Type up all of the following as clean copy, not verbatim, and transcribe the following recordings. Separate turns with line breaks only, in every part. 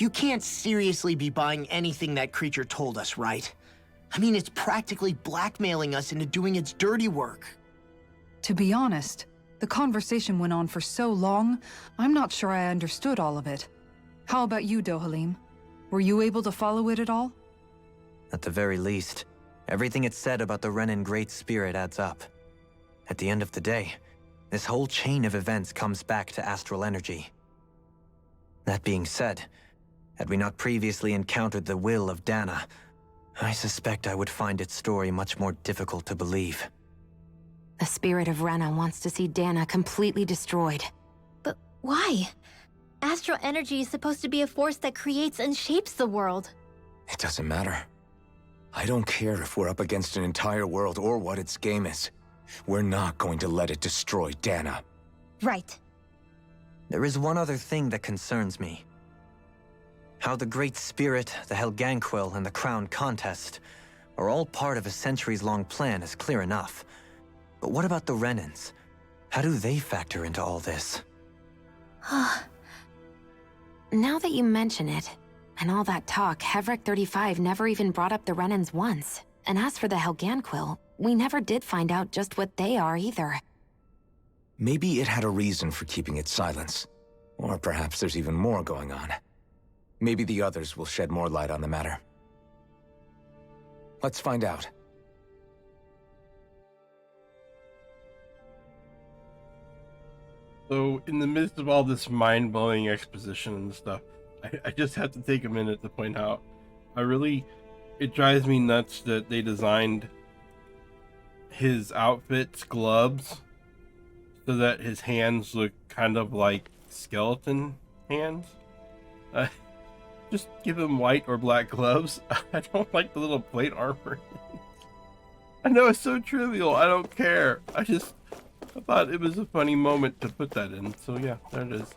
You can't seriously be buying anything that creature told us, right? I mean, it's practically blackmailing us into doing its dirty work.
To be honest, the conversation went on for so long, I'm not sure I understood all of it. How about you, Dohalim? Were you able to follow it at all?
At the very least, everything it said about the Renan Great Spirit adds up. At the end of the day, this whole chain of events comes back to astral energy. That being said, had we not previously encountered the will of Dana, I suspect I would find its story much more difficult to believe.
The spirit of Rena wants to see Dana completely destroyed.
But why? Astral energy is supposed to be a force that creates and shapes the world.
It doesn't matter. I don't care if we're up against an entire world or what its game is. We're not going to let it destroy Dana.
Right.
There is one other thing that concerns me. How the Great Spirit, the Helganquil, and the Crown Contest are all part of a centuries-long plan is clear enough. But what about the Renans? How do they factor into all this?
Now that you mention it, and all that talk, Hevrek 35 never even brought up the Renans once. And as for the Helganquil, we never did find out just what they are either.
Maybe it had a reason for keeping its silence. Or perhaps there's even more going on. Maybe the others will shed more light on the matter. Let's find out.
So, in the midst of all this mind-blowing exposition and stuff, I just have to take a minute to point out, it drives me nuts that they designed his outfit's gloves so that his hands look kind of like skeleton hands. Just give him white or black gloves. I don't like the little plate armor. I know it's so trivial, I don't care. I thought it was a funny moment to put that in, so yeah, there it is.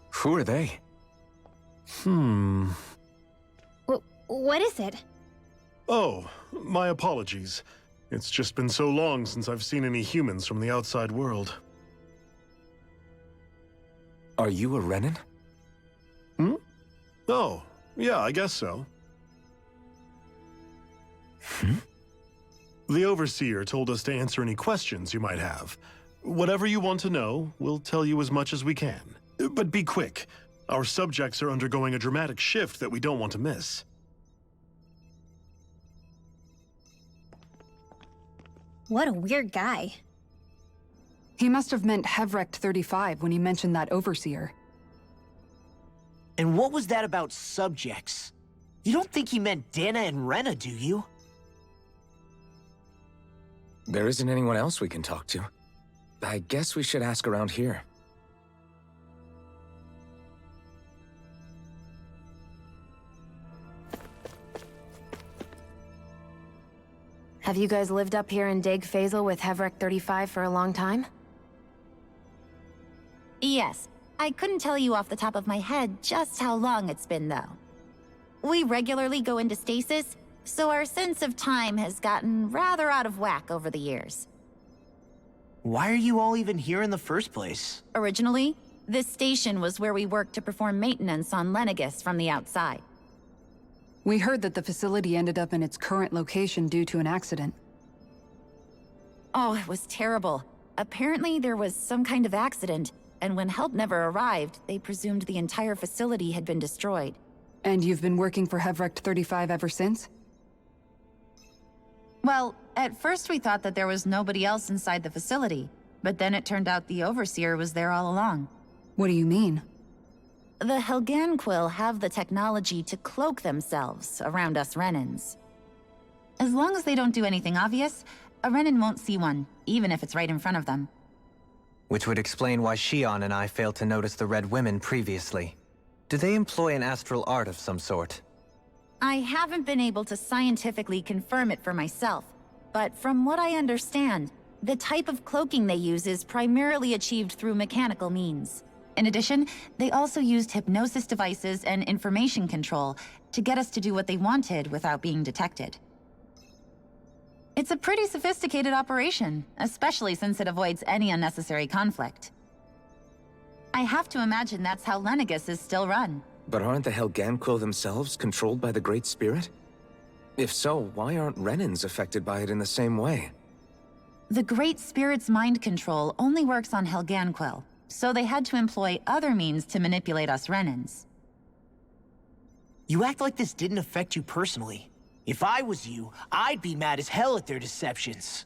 Who are they?
What is it?
Oh, my apologies. It's just been so long since I've seen any humans from the outside world.
Are you a Renan?
Oh, yeah, I guess so. The Overseer told us to answer any questions you might have. Whatever you want to know, we'll tell you as much as we can. But be quick. Our subjects are undergoing a dramatic shift that we don't want to miss.
What a weird guy.
He must have meant Hevrek 35 when he mentioned that Overseer.
And what was that about subjects? You don't think he meant Dana and Rena, do you?
There isn't anyone else we can talk to. I guess we should ask around here.
Have you guys lived up here in Dag Fazel with Hevrek 35 for a long time?
Yes. I couldn't tell you off the top of my head just how long it's been, though. We regularly go into stasis, so our sense of time has gotten rather out of whack over the years.
Why are you all even here in the first place?
Originally, this station was where we worked to perform maintenance on Lenegis from the outside.
We heard that the facility ended up in its current location due to an accident.
Oh, it was terrible. Apparently there was some kind of accident, and when help never arrived, they presumed the entire facility had been destroyed.
And you've been working for Hevrek 35 ever since?
Well, at first we thought that there was nobody else inside the facility, but then it turned out the Overseer was there all along.
What do you mean?
The Helganquil have the technology to cloak themselves around us Renans. As long as they don't do anything obvious, a Renan won't see one, even if it's right in front of them.
Which would explain why Shion and I failed to notice the Red Women previously. Do they employ an astral art of some sort?
I haven't been able to scientifically confirm it for myself, but from what I understand, the type of cloaking they use is primarily achieved through mechanical means. In addition, they also used hypnosis devices and information control to get us to do what they wanted without being detected. It's a pretty sophisticated operation, especially since it avoids any unnecessary conflict. I have to imagine that's how Lenegus is still run.
But aren't the Helganquil themselves controlled by the Great Spirit? If so, why aren't Renans affected by it in the same way?
The Great Spirit's mind control only works on Helganquil, so they had to employ other means to manipulate us Renans.
You act like this didn't affect you personally. If I was you, I'd be mad as hell at their deceptions.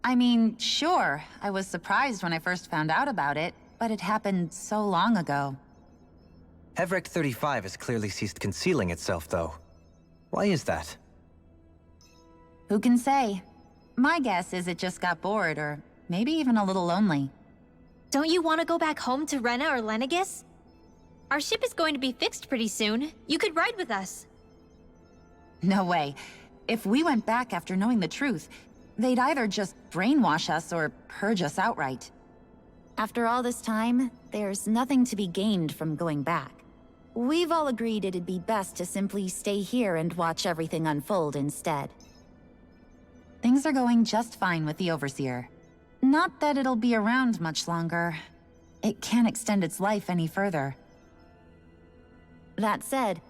I mean, sure, I was surprised when I first found out about it, but it happened so long ago.
Hevric 35 has clearly ceased concealing itself, though. Why is that?
Who can say? My guess is it just got bored, or maybe even a little lonely.
Don't you want to go back home to Rena or Lenegus? Our ship is going to be fixed pretty soon. You could ride with us.
No way. If we went back after knowing the truth, they'd either just brainwash us or purge us outright.
After all this time, there's nothing to be gained from going back. We've all agreed it'd be best to simply stay here and watch everything unfold instead.
Things are going just fine with the Overseer. Not that it'll be around much longer. It can't extend its life any further.
That said,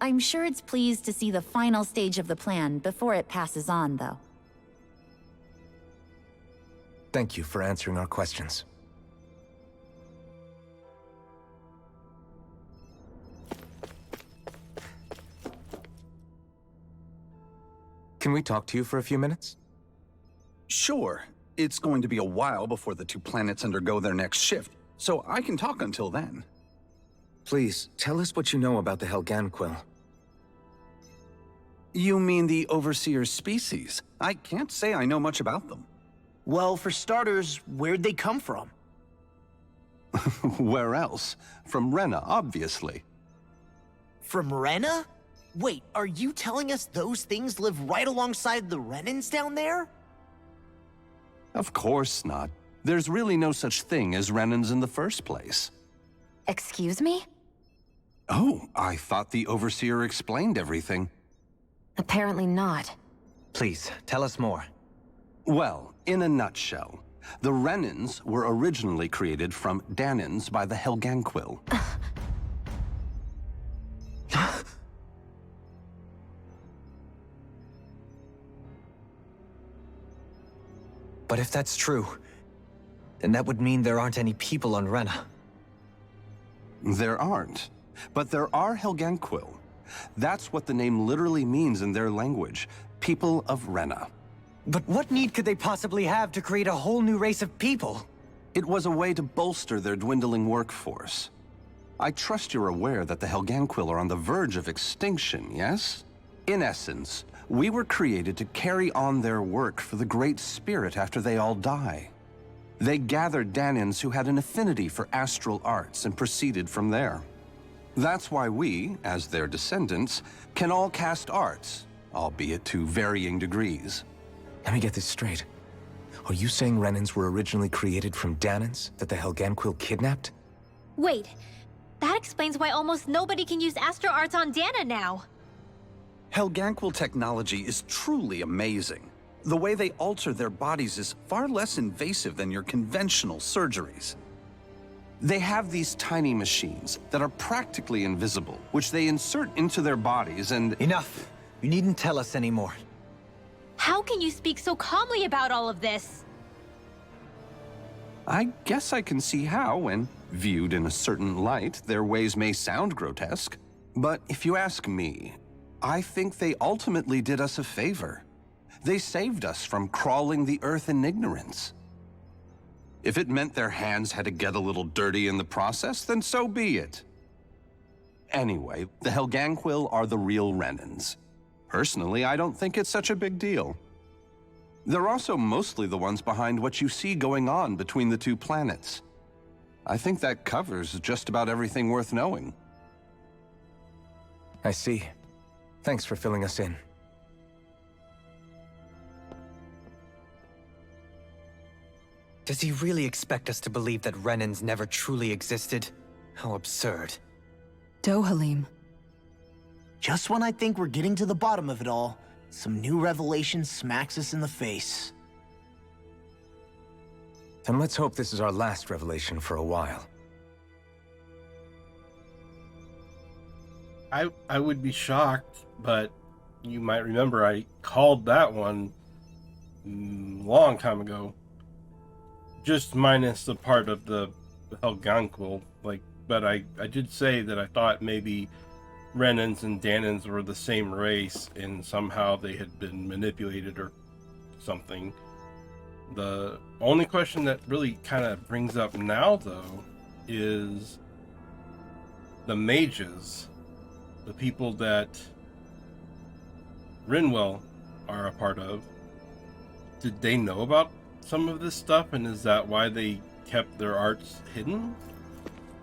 I'm sure it's pleased to see the final stage of the plan before it passes on, though.
Thank you for answering our questions. Can we talk to you for a few minutes?
Sure. It's going to be a while before the two planets undergo their next shift, so I can talk until then.
Please, tell us what you know about the Helganquil.
You mean the Overseer's species? I can't say I know much about them.
Well, for starters, where'd they come from?
Where else? From Rena, obviously.
From Rena? Wait, are you telling us those things live right alongside the Renans down there?
Of course not. There's really no such thing as Renans in the first place.
Excuse me?
Oh, I thought the Overseer explained everything.
Apparently not.
Please, tell us more.
Well, in a nutshell, the Renans were originally created from Danans by the Helganquil.
But if that's true, then that would mean there aren't any people on Rena.
There aren't. But there are Helganquil. That's what the name literally means in their language. People of Rena.
But what need could they possibly have to create a whole new race of people?
It was a way to bolster their dwindling workforce. I trust you're aware that the Helganquil are on the verge of extinction, yes? In essence, we were created to carry on their work for the Great Spirit after they all die. They gathered Danans who had an affinity for astral arts and proceeded from there. That's why we, as their descendants, can all cast arts, albeit to varying degrees.
Let me get this straight. Are you saying Renans were originally created from Danans that the Helganquil kidnapped?
Wait, that explains why almost nobody can use Astro Arts on Dana now.
Helganquil technology is truly amazing. The way they alter their bodies is far less invasive than your conventional surgeries. They have these tiny machines that are practically invisible, which they insert into their bodies and—
Enough! You needn't tell us anymore.
How can you speak so calmly about all of this?
I guess I can see how, when viewed in a certain light, their ways may sound grotesque. But if you ask me, I think they ultimately did us a favor. They saved us from crawling the earth in ignorance. If it meant their hands had to get a little dirty in the process, then so be it. Anyway, the Helganquil are the real Renans. Personally, I don't think it's such a big deal. They're also mostly the ones behind what you see going on between the two planets. I think that covers just about everything worth knowing.
I see. Thanks for filling us in.
Does he really expect us to believe that Renans never truly existed? How absurd.
Dohalim.
Just when I think we're getting to the bottom of it all, some new revelation smacks us in the face.
Then let's hope this is our last revelation for a while.
I would be shocked, but you might remember I called that one long time ago. Just minus the part of the Helganquil, but I did say that I thought maybe Renans and Danans were the same race and somehow they had been manipulated or something. The only question that really kind of brings up now, though, is the mages, the people that Rinwell are a part of. Did they know about some of this stuff, and is that why they kept their arts hidden?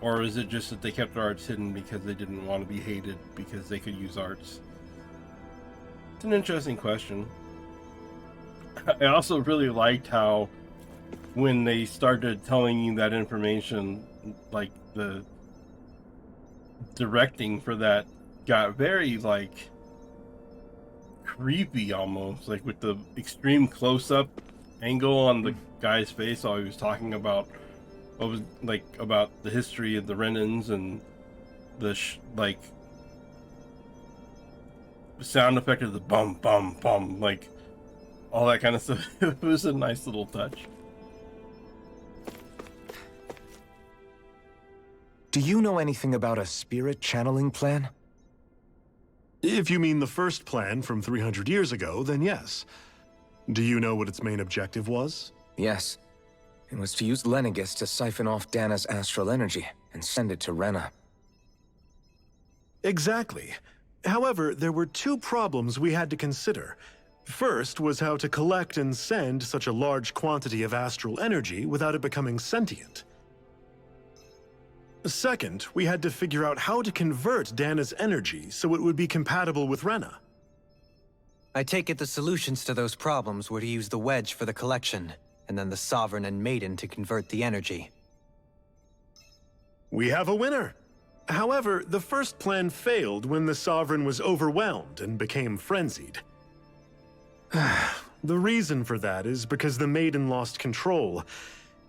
Or is it just that they kept their arts hidden because they didn't want to be hated because they could use arts? It's an interesting question. I also really liked how when they started telling you that information, like the directing for that got very creepy almost, with the extreme close-up angle on the guy's face while he was talking about what was about the history of the Renans and the sound effect of the bum bum bum, all that kind of stuff. It was a nice little touch.
Do you know anything about a spirit channeling plan?
If you mean the first plan from 300 years ago, then yes. Do you know what its main objective was?
Yes. It was to use Lenegis to siphon off Dana's astral energy and send it to Rena.
Exactly. However, there were two problems we had to consider. First was how to collect and send such a large quantity of astral energy without it becoming sentient. Second, we had to figure out how to convert Dana's energy so it would be compatible with Rena.
I take it the solutions to those problems were to use the wedge for the collection, and then the Sovereign and Maiden to convert the energy.
We have a winner. However, the first plan failed when the Sovereign was overwhelmed and became frenzied. The reason for that is because the Maiden lost control.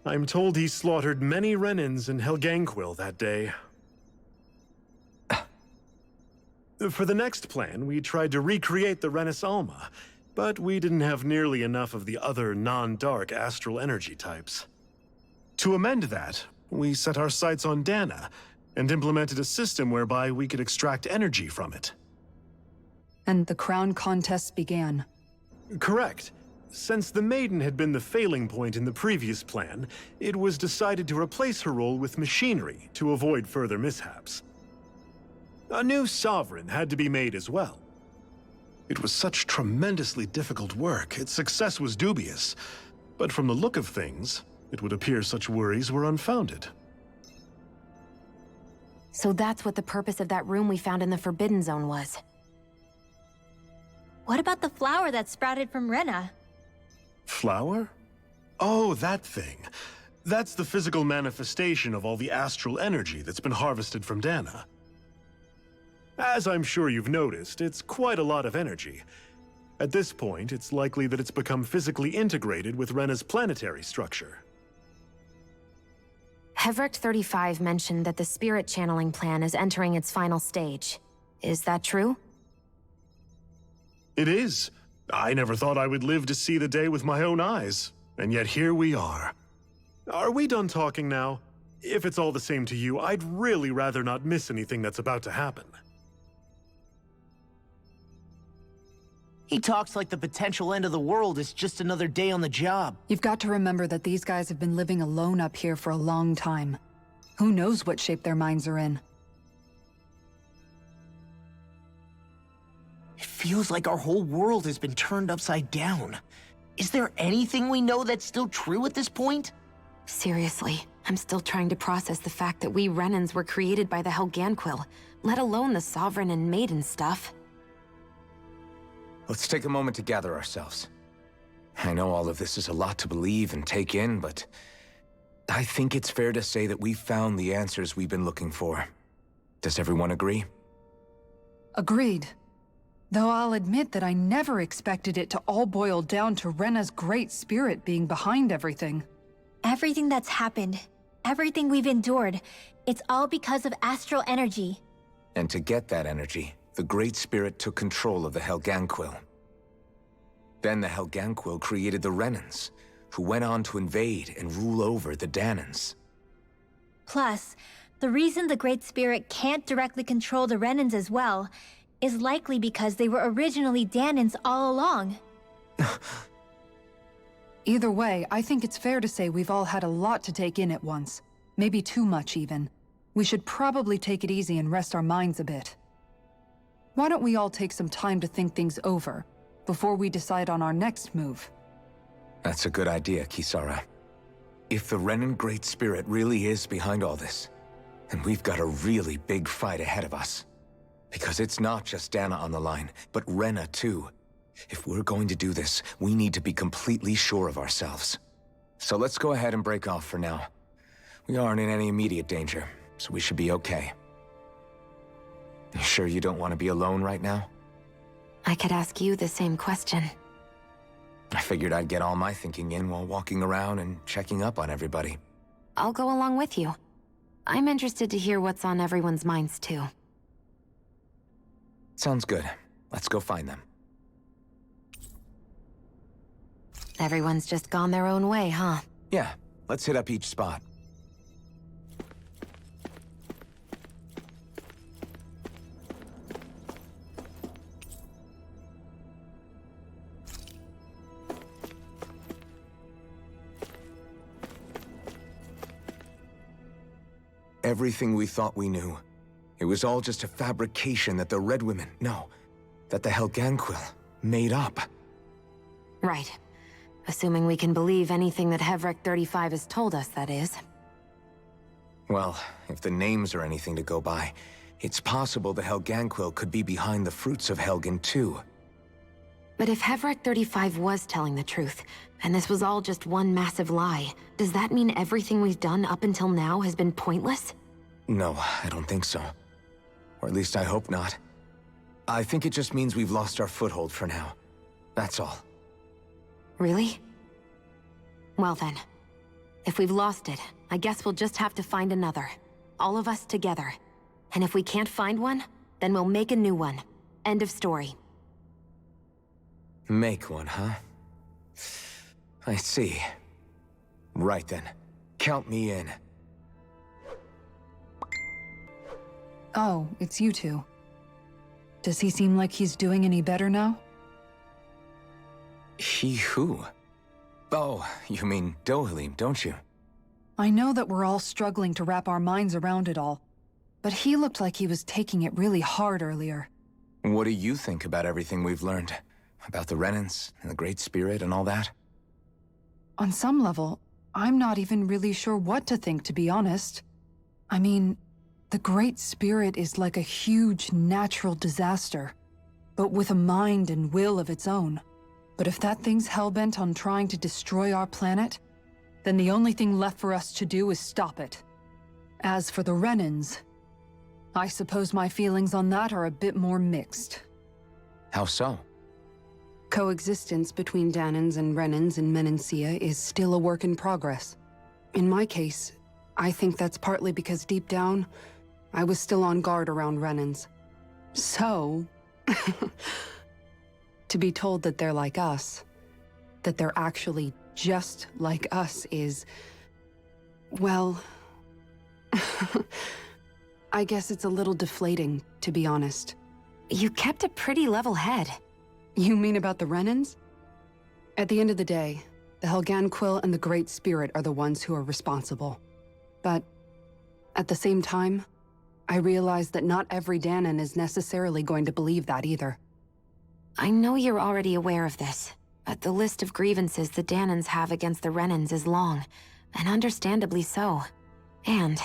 I'm told he slaughtered many Renans in Helganquil that day. For the next plan, we tried to recreate the Renis Alma, but we didn't have nearly enough of the other non-dark astral energy types. To amend that, we set our sights on Dana, and implemented a system whereby we could extract energy from it.
And the crown contest began.
Correct. Since the Maiden had been the failing point in the previous plan, it was decided to replace her role with machinery to avoid further mishaps. A new Sovereign had to be made as well. It was such tremendously difficult work, its success was dubious. But from the look of things, it would appear such worries were unfounded.
So that's what the purpose of that room we found in the Forbidden Zone was.
What about the flower that sprouted from Rena?
Flower? Oh, that thing. That's the physical manifestation of all the astral energy that's been harvested from Dana. As I'm sure you've noticed, it's quite a lot of energy. At this point, it's likely that it's become physically integrated with Rena's planetary structure.
Hevric 35 mentioned that the spirit channeling plan is entering its final stage. Is that true?
It is. I never thought I would live to see the day with my own eyes, and yet here we are. Are we done talking now? If it's all the same to you, I'd really rather not miss anything that's about to happen.
He talks like the potential end of the world is just another day on the job.
You've got to remember that these guys have been living alone up here for a long time. Who knows what shape their minds are in?
It feels like our whole world has been turned upside down. Is there anything we know that's still true at this point?
Seriously, I'm still trying to process the fact that we Renans were created by the Helganquil, let alone the Sovereign and Maiden stuff.
Let's take a moment to gather ourselves. I know all of this is a lot to believe and take in, but I think it's fair to say that we've found the answers we've been looking for. Does everyone agree?
Agreed. Though I'll admit that I never expected it to all boil down to Rena's great spirit being behind everything.
Everything that's happened, everything we've endured, it's all because of astral energy.
And to get that energy, the Great Spirit took control of the Helganquil. Then the Helganquil created the Renans, who went on to invade and rule over the Danans.
Plus, the reason the Great Spirit can't directly control the Renans as well is likely because they were originally Danans all along.
Either way, I think it's fair to say we've all had a lot to take in at once. Maybe too much, even. We should probably take it easy and rest our minds a bit. Why don't we all take some time to think things over, before we decide on our next move?
That's a good idea, Kisara. If the Renan Great Spirit really is behind all this, then we've got a really big fight ahead of us. Because it's not just Dana on the line, but Rena too. If we're going to do this, we need to be completely sure of ourselves. So let's go ahead and break off for now. We aren't in any immediate danger, so we should be okay. You sure you don't want to be alone right now?
I could ask you the same question.
I figured I'd get all my thinking in while walking around and checking up on everybody.
I'll go along with you. I'm interested to hear what's on everyone's minds too.
Sounds good. Let's go find them.
Everyone's just gone their own way, huh?
Yeah, let's hit up each spot. Everything we thought we knew. It was all just a fabrication that the Red Women, no, that the Helganquil made up.
Right. Assuming we can believe anything that Hevrik 35 has told us, that is.
Well, if the names are anything to go by, it's possible the Helganquil could be behind the fruits of Helgen too.
But if Hevrik 35 was telling the truth, and this was all just one massive lie, does that mean everything we've done up until now has been pointless?
No, I don't think so. Or at least I hope not. I think it just means we've lost our foothold for now. That's all.
Really? Well then, if we've lost it, I guess we'll just have to find another. All of us together. And if we can't find one, then we'll make a new one. End of story.
Make one, huh? I see. Right then. Count me in.
Oh, it's you two. Does he seem like he's doing any better now?
He who? Oh, you mean Dohalim, don't you?
I know that we're all struggling to wrap our minds around it all, but he looked like he was taking it really hard earlier.
What do you think about everything we've learned? About the Renans and the Great Spirit and all that?
On some level, I'm not even really sure what to think, to be honest. I mean, the Great Spirit is like a huge natural disaster, but with a mind and will of its own. But if that thing's hellbent on trying to destroy our planet, then the only thing left for us to do is stop it. As for the Renans, I suppose my feelings on that are a bit more mixed.
How so?
Coexistence between Danans and Renans in Menancia is still a work in progress. In my case, I think that's partly because deep down, I was still on guard around Renans. So, to be told that they're like us, that they're actually just like us is, well, I guess it's a little deflating, to be honest.
You kept a pretty level head.
You mean about the Renans? At the end of the day, the Helganquil and the Great Spirit are the ones who are responsible. But at the same time, I realize that not every Danan is necessarily going to believe that either.
I know you're already aware of this, but the list of grievances the Danans have against the Renans is long, and understandably so. And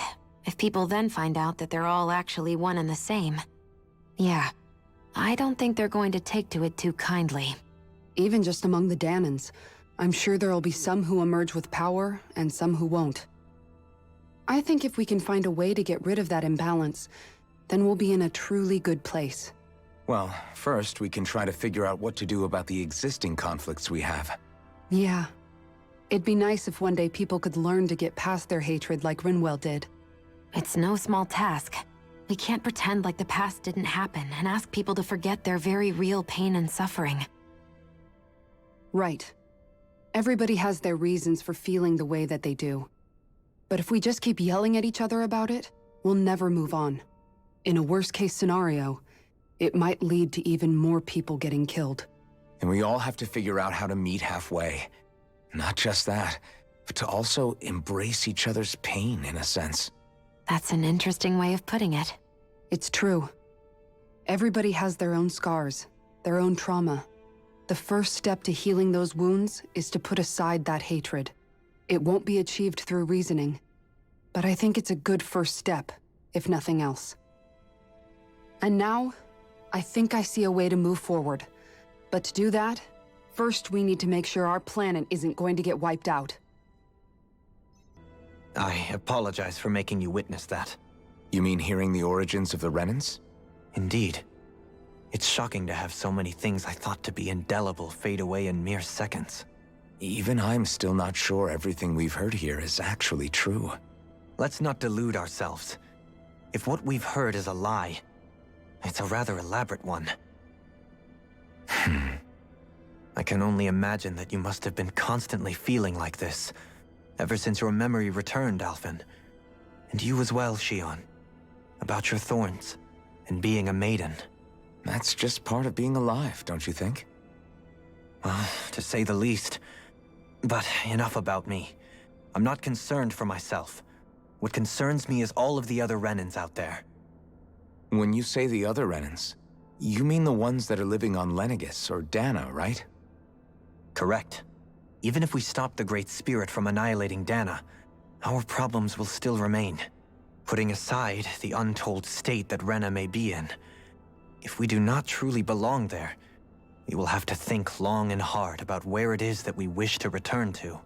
if people then find out that they're all actually one and the same, yeah, I don't think they're going to take to it too kindly.
Even just among the Danans, I'm sure there'll be some who emerge with power, and some who won't. I think if we can find a way to get rid of that imbalance, then we'll be in a truly good place.
Well, first we can try to figure out what to do about the existing conflicts we have.
Yeah. It'd be nice if one day people could learn to get past their hatred like Rinwell did.
It's no small task. We can't pretend like the past didn't happen and ask people to forget their very real pain and suffering.
Right. Everybody has their reasons for feeling the way that they do. But if we just keep yelling at each other about it, we'll never move on. In a worst-case scenario, it might lead to even more people getting killed.
And we all have to figure out how to meet halfway. Not just that, but to also embrace each other's pain, in a sense.
That's an interesting way of putting it.
It's true. Everybody has their own scars, their own trauma. The first step to healing those wounds is to put aside that hatred. It won't be achieved through reasoning, but I think it's a good first step, if nothing else. And now, I think I see a way to move forward. But to do that, first we need to make sure our planet isn't going to get wiped out.
I apologize for making you witness that.
You mean hearing the origins of the Renans?
Indeed. It's shocking to have so many things I thought to be indelible fade away in mere seconds.
Even I'm still not sure everything we've heard here is actually true.
Let's not delude ourselves. If what we've heard is a lie, it's a rather elaborate one. I can only imagine that you must have been constantly feeling like this, ever since your memory returned, Alphen. And you as well, Shion. About your thorns, and being a maiden.
That's just part of being alive, don't you think?
Well, to say the least. But enough about me. I'm not concerned for myself. What concerns me is all of the other Renans out there.
When you say the other Renans, you mean the ones that are living on Lenegis or Dana, right?
Correct. Even if we stop the Great Spirit from annihilating Dana, our problems will still remain. Putting aside the untold state that Rena may be in, if we do not truly belong there, we will have to think long and hard about where it is that we wish to return to.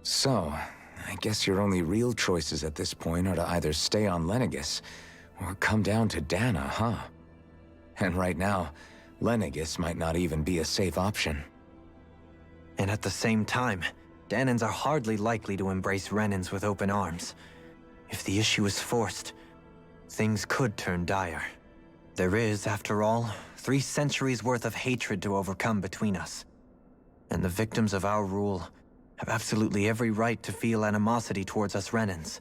So, I guess your only real choices at this point are to either stay on Lenegis or come down to Dana, huh? And right now, Lenegis might not even be a safe option.
And at the same time, Danans are hardly likely to embrace Renans with open arms. If the issue is forced, things could turn dire. There is, after all, 3 centuries worth of hatred to overcome between us. And the victims of our rule have absolutely every right to feel animosity towards us Renans.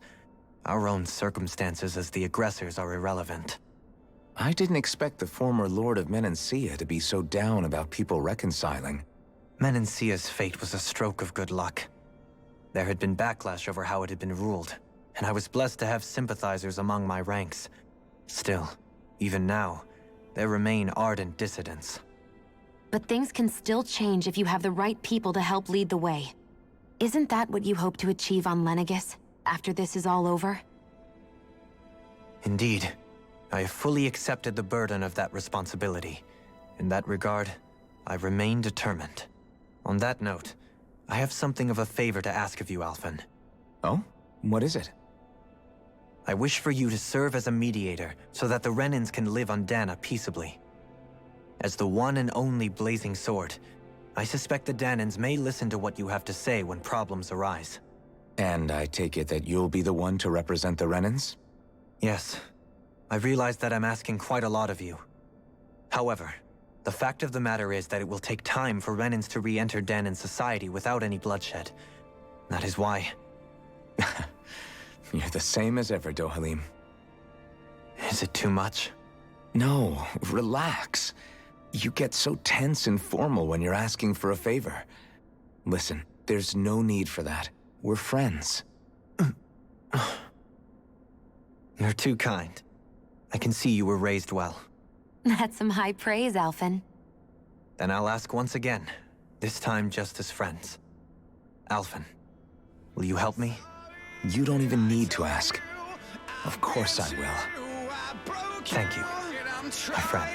Our own circumstances as the aggressors are irrelevant.
I didn't expect the former Lord of Menancia to be so down about people reconciling.
Menancia's fate was a stroke of good luck. There had been backlash over how it had been ruled, and I was blessed to have sympathizers among my ranks. Still, even now, there remain ardent dissidents.
But things can still change if you have the right people to help lead the way. Isn't that what you hope to achieve on Lenegis, after this is all over?
Indeed. I have fully accepted the burden of that responsibility. In that regard, I remain determined. On that note, I have something of a favor to ask of you, Alphen.
Oh? What is it?
I wish for you to serve as a mediator so that the Renans can live on Dana peaceably. As the one and only Blazing Sword, I suspect the Danans may listen to what you have to say when problems arise.
And I take it that you'll be the one to represent the Renans?
Yes. I realize that I'm asking quite a lot of you. However, the fact of the matter is that it will take time for Renans to re-enter Danan society without any bloodshed. That is why...
You're the same as ever, Dohalim.
Is it too much?
No, relax. You get so tense and formal when you're asking for a favor. Listen, there's no need for that. We're friends.
You're too kind. I can see you were raised well.
That's some high praise, Alphen.
Then I'll ask once again, this time just as friends. Alphen, will you help me?
You don't even need to ask. Of course I will.
Thank you, my friend.